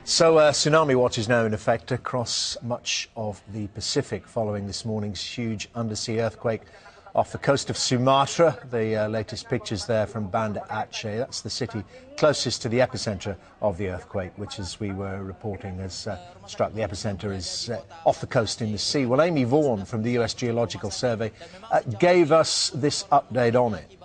So tsunami watch is now in effect across much of the Pacific following this morning's huge undersea earthquake off the coast of Sumatra. The latest pictures there from Banda Aceh. That's the city closest to the epicenter of the earthquake, which, as we were reporting, has struck. The epicenter is off the coast in the sea. Well, Amy Vaughan from the US Geological Survey gave us this update on it.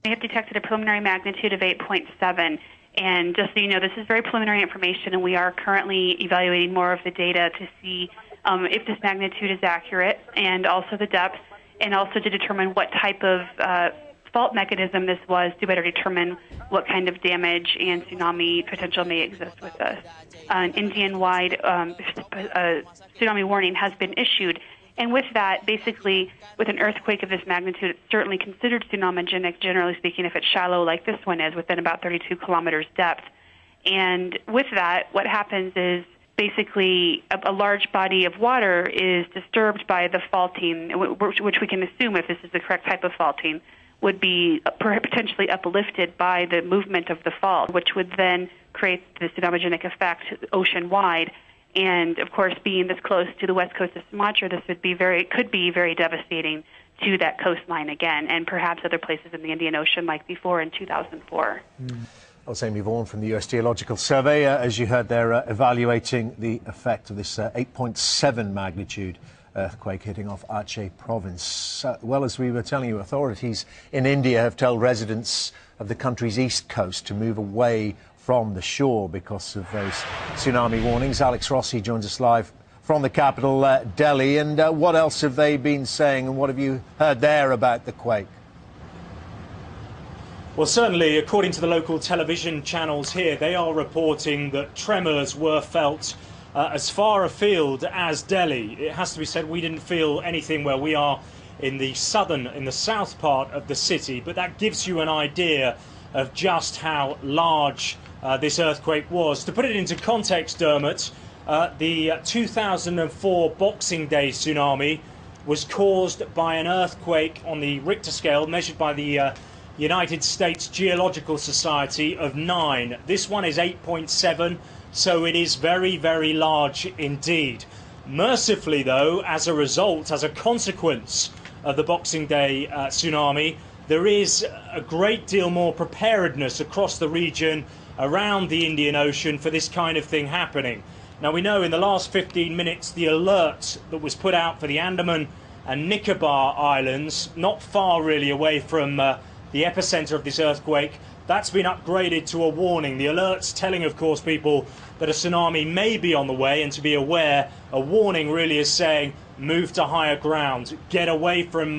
We have detected a preliminary magnitude of 8.7. And just so you know, this is very preliminary information, and we are currently evaluating more of the data to see if this magnitude is accurate, and also the depth, and also to determine what type of fault mechanism this was to better determine what kind of damage and tsunami potential may exist with this. An Indian-wide tsunami warning has been issued. And with that, basically, with an earthquake of this magnitude, it's certainly considered tsunamigenic, generally speaking, if it's shallow like this one is, within about 32 kilometers depth. And with that, what happens is basically a large body of water is disturbed by the faulting, which we can assume, if this is the correct type of faulting, would be potentially uplifted by the movement of the fault, which would then create the tsunamigenic effect ocean-wide. And, of course, being this close to the west coast of Sumatra, this could be very devastating to that coastline again, and perhaps other places in the Indian Ocean like before in 2004. Well, Amy Vaughan from the US Geological Survey, as you heard, they're evaluating the effect of this 8.7 magnitude earthquake hitting off Aceh province. Well, as we were telling you, authorities in India have told residents of the country's east coast to move away from the shore because of those tsunami warnings. Alex Rossi joins us live from the capital, Delhi. And what else have they been saying, and what have you heard there about the quake? Well, certainly, according to the local television channels here, they are reporting that tremors were felt as far afield as Delhi. It has to be said, we didn't feel anything where we are in the south part of the city, but that gives you an idea of just how large this earthquake was. To put it into context, Dermot, the 2004 Boxing Day tsunami was caused by an earthquake on the Richter scale measured by the United States Geological Society of 9. This one is 8.7, so it is very, very large indeed. Mercifully, though, as a consequence of the Boxing Day tsunami, there is a great deal more preparedness across the region around the Indian Ocean for this kind of thing happening. Now, we know in the last 15 minutes the alert that was put out for the Andaman and Nicobar Islands, not far really away from the epicenter of this earthquake, that's been upgraded to a warning. The alert's telling, of course, people that a tsunami may be on the way, and to be aware, a warning really is saying move to higher ground, get away from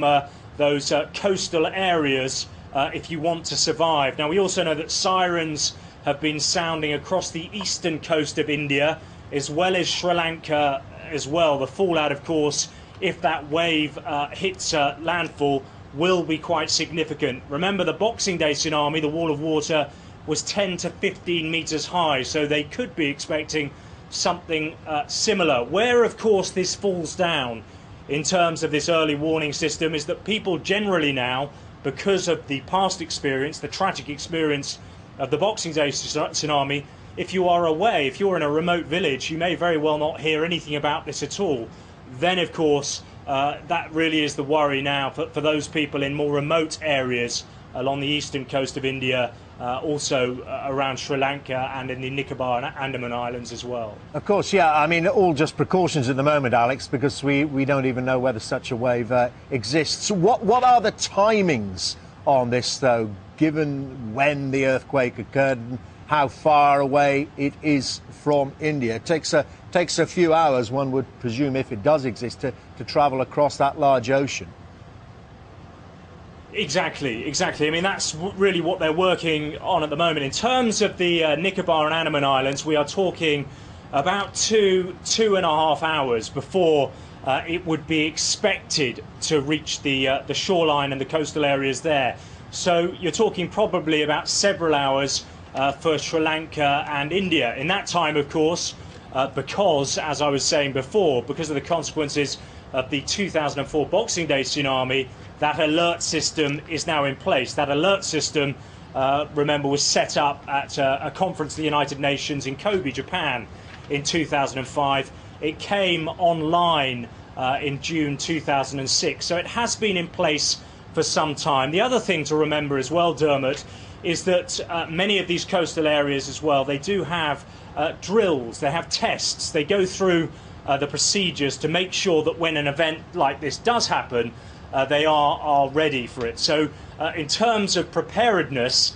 those coastal areas if you want to survive. Now, we also know that sirens have been sounding across the eastern coast of India, as well as Sri Lanka as well. The fallout, of course, if that wave hits landfall, will be quite significant. Remember, the Boxing Day tsunami, the wall of water, was 10 to 15 meters high, so they could be expecting something similar. Where, of course, this falls down in terms of this early warning system is that people generally now, because of the past experience, the tragic experience of the Boxing Day tsunami, if you are away, if you're in a remote village, you may very well not hear anything about this at all. Then, of course, that really is the worry now for those people in more remote areas along the eastern coast of India, also around Sri Lanka and in the Nicobar and Andaman Islands as well. Of course, yeah. I mean, all just precautions at the moment, Alex, because we don't even know whether such a wave exists. What are the timings on this, though, given when the earthquake occurred and how far away it is from India? It takes a few hours, one would presume, if it does exist, to travel across that large ocean. Exactly. I mean, that's really what they're working on at the moment. In terms of the Nicobar and Andaman Islands, we are talking about two and a half hours before it would be expected to reach the shoreline and the coastal areas there. So you're talking probably about several hours for Sri Lanka and India. In that time, of course, because, as I was saying before, because of the consequences of the 2004 Boxing Day tsunami, that alert system is now in place. That alert system remember, was set up at a conference of the United Nations in Kobe, Japan in 2005. It came online in June 2006, so it has been in place for some time. The other thing to remember as well, Dermot, is that many of these coastal areas as well, they do have drills, they have tests, they go through the procedures to make sure that when an event like this does happen, they are ready for it. So in terms of preparedness,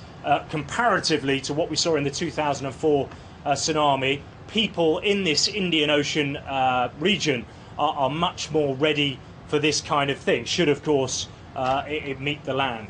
comparatively to what we saw in the 2004 tsunami, people in this Indian Ocean region are much more ready for this kind of thing, should of course it meet the land.